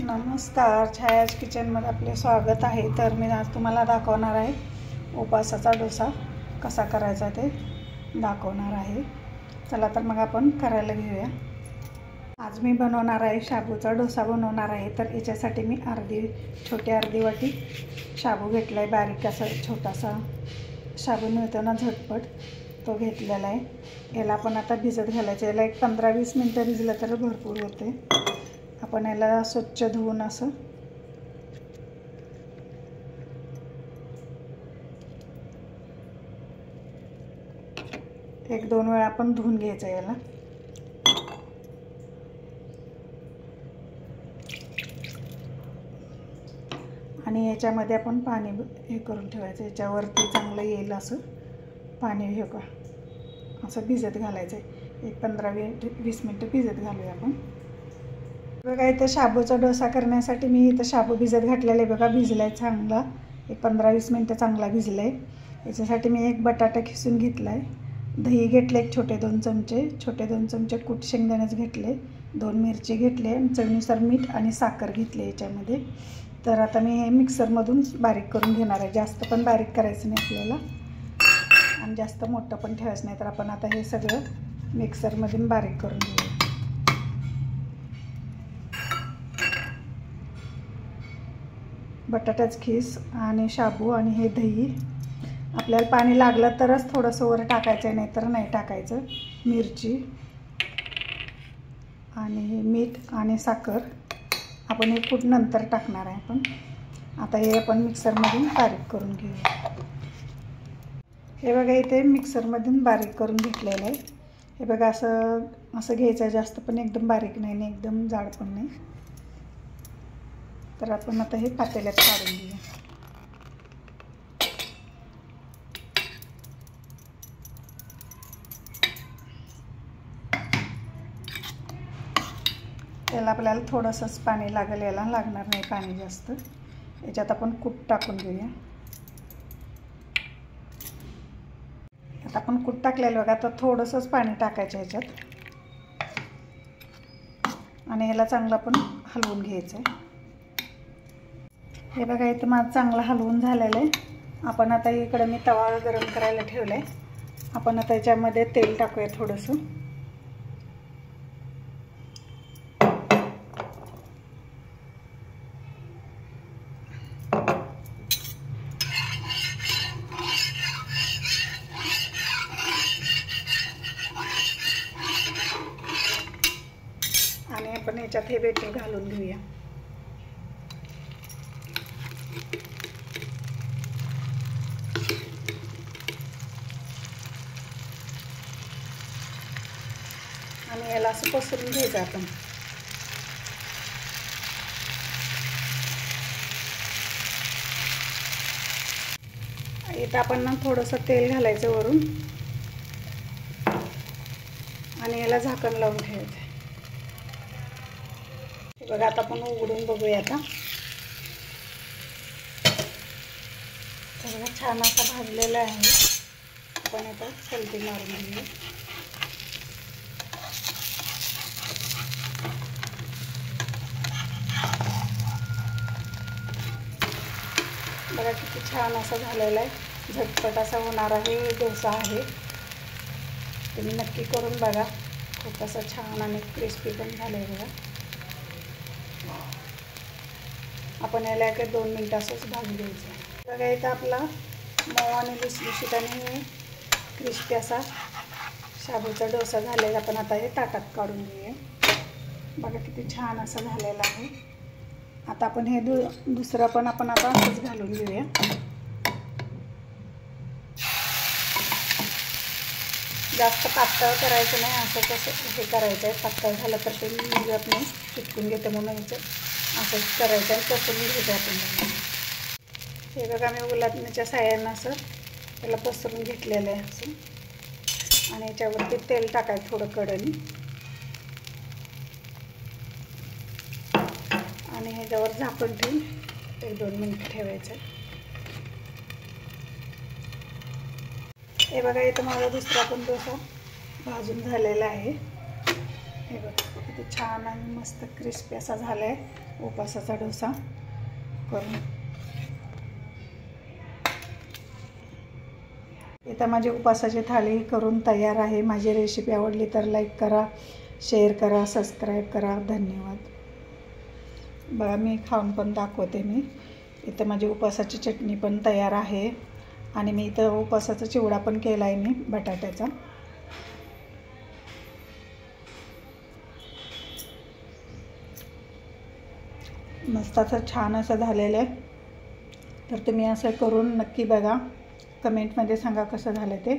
नमस्कार, छायाज किचनमध्ये आपले स्वागत आहे। तर मी आज तुम्हाला दाखवणार आहे उपासाचा डोसा कसा करायचा ते दाखवणार आहे। चला तर मग आपण करायला घेऊया। आज मी बनवणार आहे शाबूचा डोसा बनवणार आहे। तर याच्यासाठी मी छोटी अर्धी वाटी शाबू घेतला आहे। बारीक असा छोटासा शाबू मिळतो ना झटपट, तो घेतलेला आहे। याला आपण आता भिजत घालायचं। याला एक 15-20 मिनिटं भिजलं तर भरपूर होते। आपण याला स्वच्छ धुवून असं एक दोन वेळा आपण धुवून घ्यायचं याला। आणि याच्यामध्ये आपण पाणी हे करून ठेवायचं। याच्यावरती चांगलं येईल असं पाणी हे का असं भिजत घालायचं। एक 15-20 मिनिटं भिजत घालूया आपण। बघा इथं शाबूचा डोसा करण्यासाठी मी इथं शाबू भिजत घातलेला आहे। बघा भिजला आहे चांगला, एक 15-20 मिनिटं चांगला भिजला आहे। याच्यासाठी मी एक बटाटा खिसून घेतला आहे, दही घेतले एक छोटे 2 चमचे कूट शेंगदाण्याचे घेतले, 2 मिरची घेतले, चवीनुसार मीठ आणि साखर घेतले याच्यामध्ये। तर आता मी हे मिक्सरमधून बारीक करून घेणार आहे। जास्त पण बारीक करायचं नाही आपल्याला आणि जास्त मोठं पण ठेवायचं नाही। तर आपण आता हे सगळं मिक्सरमधून बारीक करून घेऊया। बटाट्याचं खीस आणि शाबू आणि हे दही, आपल्याला पाणी लागलं तरच थोडंसं वर टाकायचं, नाही तर नाही टाकायचं। मिरची आणि मीठ आणि साखर आपण हे कूट नंतर टाकणार आहे आपण। आता हे आपण मिक्सरमधून बारीक करून घेऊया। हे बघा इथे मिक्सरमधून बारीक करून घेतलेलं आहे। हे बघा असं घ्यायचं, जास्त पण एकदम बारीक नाही आणि एकदम जाड पण नाही। तर आपण आता हे पातेल्यात काढून घेऊया। त्याला आपल्याला थोडंसंच पाणी लागेल, याला लागणार नाही पाणी जास्त। याच्यात आपण कूट टाकून घेऊया। आता आपण कूट टाकलेलं बघा, तर थोडंसंच पाणी टाकायचं याच्यात आणि याला चांगलं आपण हलवून घ्यायचं आहे। हे बघा इथं माझं चांगलं हलवून झालेलं आहे। आपण आता इकडे मी तवा गरम करायला ठेवला आहे। आपण आता याच्यामध्ये तेल टाकूया थोडंसं। आणि आपण याच्यात हे बेटर घालून घेऊया। आणि याला असं पसरून घ्यायचं आपण। इथं आपण ना थोडंसं तेल घालायचं वरून आणि याला झाकण लावून ठेवायचं। बघा आता आपण उघडून बघूया। आता बघा छान असा भाजलेला आहे। आपण आता पलटी मारून घेऊया। बघा किती छान असा झालेला आहे। झटपट असा होणारा हे डोसा आहे। तुम्ही नक्की करून बघा, खूप असं छान आणि क्रिस्पी पण झालं आहे बघा। आपण याला एक 2 मिनिटं असंच भाजून घ्यायचं। बघा इथं आपला मऊ आणि लुसलुशीत आणि क्रिस्पी असा शाबूचा डोसा झालेला। आपण आता हे ताटात काढून घेऊया। बघा किती छान असं झालेलं आहे। आता आपण हे दुसरं पण आपण आता असंच घालून घेऊया। जास्त पातळ करायचं नाही, असं कसं हे करायचं आहे। पातळ झालं तर ते निघत नाही, चिटकून घेते, म्हणून याचं असंच करायचं आहे। पसरून घ्यायचं आपण। हे बघा मी उलटण्याच्या साह्यानं असं त्याला पसरून घेतलेलं आहे असं। आणि याच्यावरती तेल टाकायचं थोडं कडेने आणि ह्याच्यावर झाकण ठेवून 1-2 मिनिटं ठेवायचं। हे बघा इथं माझा दुसरा पण डोसा भाजून झालेला आहे। हे बघा किती छान आणि मस्त क्रिस्पी असा झाला आहे। उपासाचा डोसा करून. इथं माझी उपासाची थाळी करून तयार आहे. माझी रेसिपी आवडली तर लाईक करा, शेअर करा, सबस्क्राईब करा. धन्यवाद. बघा मी खाऊन पण दाखवते. मी इथं माझी उपासाची चटणी पण तयार आहे आणि मी इथं उपासाचा चिवडा पण केला आहे मी बटाट्याचा. मस्त असं छान असं झालेलं आहे. तर तुम्ही असं करून नक्की बघा. कमेंटमध्ये सांगा कसं झालं ते.